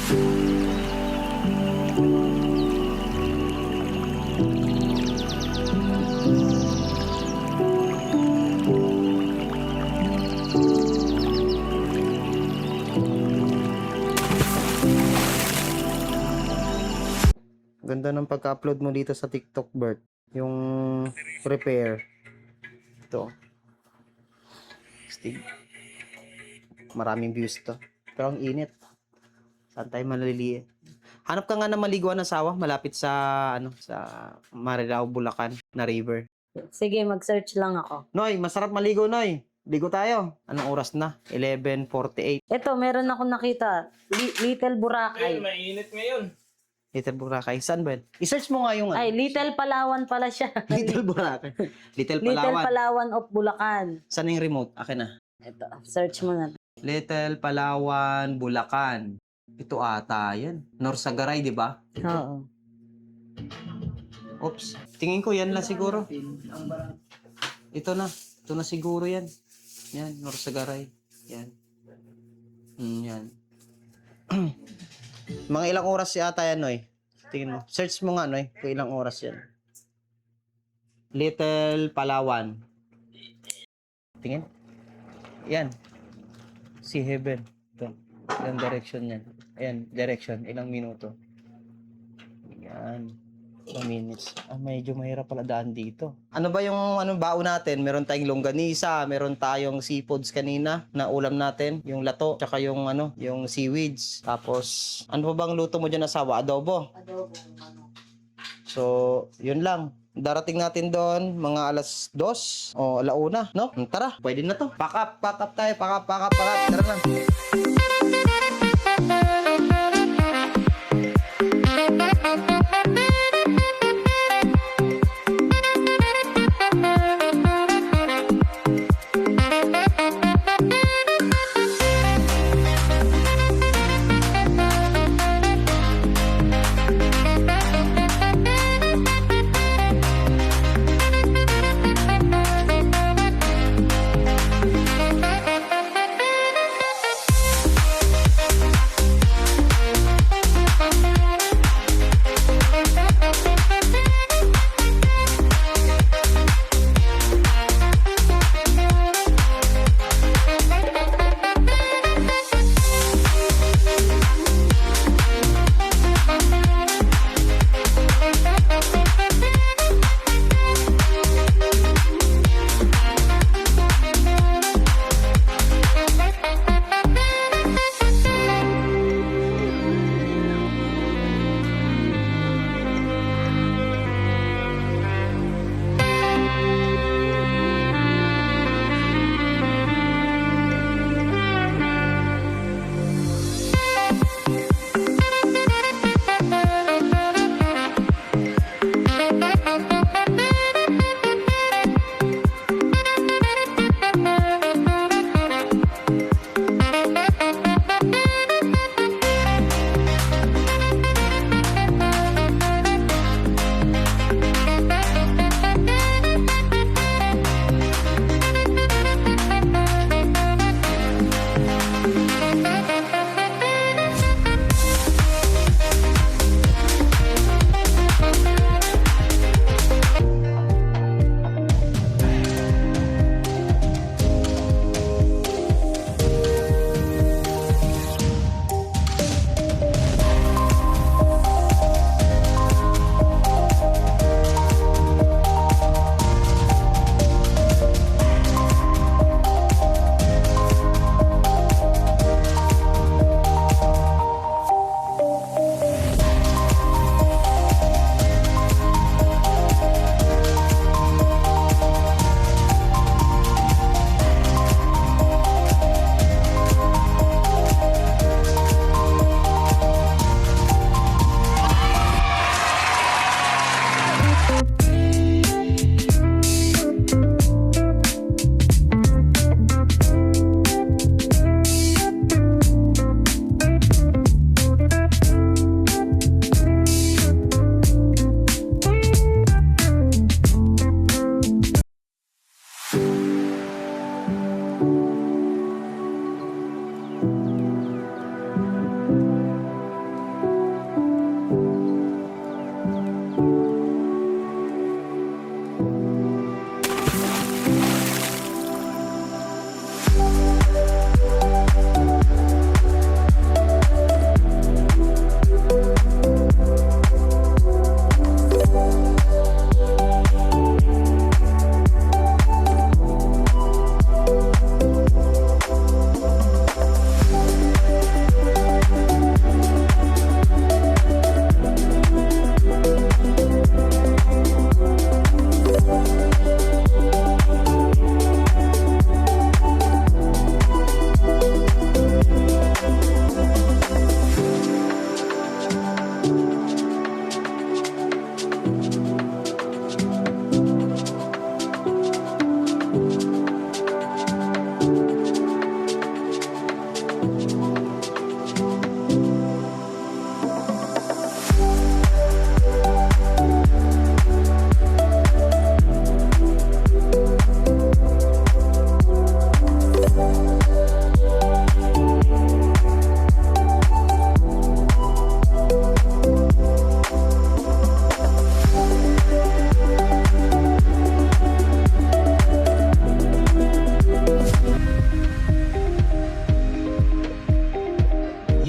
Ganda ng pagka-upload mo dito sa TikTok, Bert. Yung repair. Ito. Stig. Maraming views to. Pero ang init. Saan tayo maliliit? Hanap ka nga na maliguan ng sawa malapit sa sa Marilao, Bulacan na river. Sige, mag-search lang ako. Noy, masarap maligo, Noy. Ligo tayo. Anong oras na? 11:48. Ito, meron ako nakita. Little Boracay. Mainit ngayon. Little Boracay. Saan ba? I-search mo nga yung Ay, Little Palawan pala siya. Little Boracay. Little Little Palawan. Palawan of Bulacan. Saan yung remote? Akin na. Ito, search mo na. Little Palawan, Bulacan. Ito ata yan. Norsagaray, di ba? Oo. Oops. Tingin ko yan lang siguro. Ito na. Ito na siguro yan. Yan, Norsagaray. Yan. Yan. Mga ilang oras yata yan, Noy? Tingin mo. Search mo nga, Noy. Kung ilang oras yan. Little Palawan. Tingin. Yan. Si Heaven. Ito. Ilang direction yan. Ayan, direction. Ilang minuto. Yan. 2 minutes. Medyo mahirap pala daan dito. Ano ba yung baon natin? Meron tayong longganisa, meron tayong seafoods kanina na ulam natin, yung lato, tsaka yung yung seaweeds. Tapos, ano pa bang luto mo dyan, asawa? Adobo. So, yun lang. Darating natin doon mga alas 2 o alauna, no? Tara, pwede na to. Pack up tayo. Pack up. Tara na.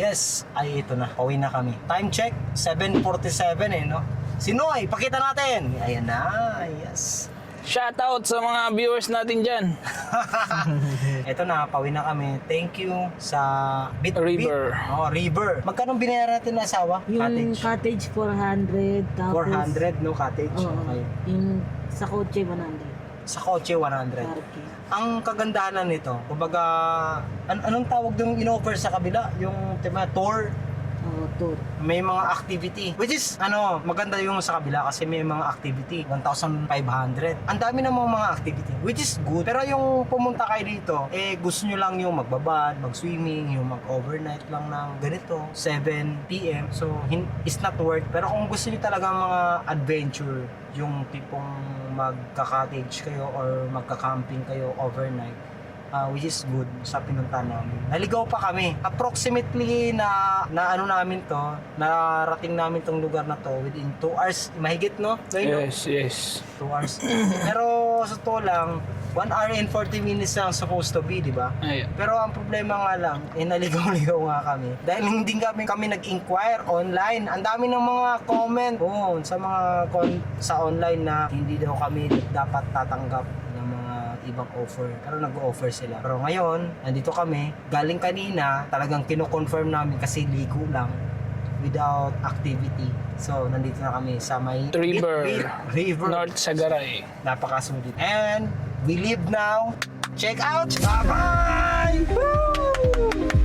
Yes, ay ito na. Pauwi na kami. Time check, 7:47 no? Si Noy, pakita natin. Ayan na, yes. Shoutout sa mga viewers natin dyan. Ito na, pauwi na kami. Thank you sa River. River. Magkano binayaran natin na asawa? Yung cottage 400, tapos 400, no? Cottage. Oo, Okay. yung sa kotse 100. Sa kotse, 100. Parking. Ang kagandahan nito, kumbaga, anong tawag yung in-offer sa kabila? Yung tour, Oo, tour. may mga activity. Which is, maganda yung sa kabila kasi may mga activity. 1,500. Ang dami ng mga activity. Which is good. Pero yung pumunta kayo dito, gusto nyo lang yung magbabad, mag-swimming, yung mag-overnight lang ng ganito, 7 p.m. So, it's not worth. Pero kung gusto nyo talaga mga adventure, yung tipong magka-cottage kayo or magka-camping kayo overnight, which is good sa pinunta namin. Naligaw pa kami. Approximately namin to, narating namin tong lugar na to within 2 hours. Mahigit, no? Yes. 2 hours. Pero sa totoo lang, 1 hour and 40 minutes lang supposed to be, di ba? Ay, Pero ang problema nga lang, naligaw-ligaw nga kami. Dahil hindi kami nag-inquire online. Ang dami ng mga comment sa online na hindi daw kami dapat tatanggap ng mga ibang offer. Pero nag-offer sila. Pero ngayon, nandito kami. Galing kanina, talagang kino-confirm namin kasi ligo lang without activity. So, nandito na kami sa may River. River. North Sagaray. Napakasulit. And we leave now. Check out. Bye-bye! Woo!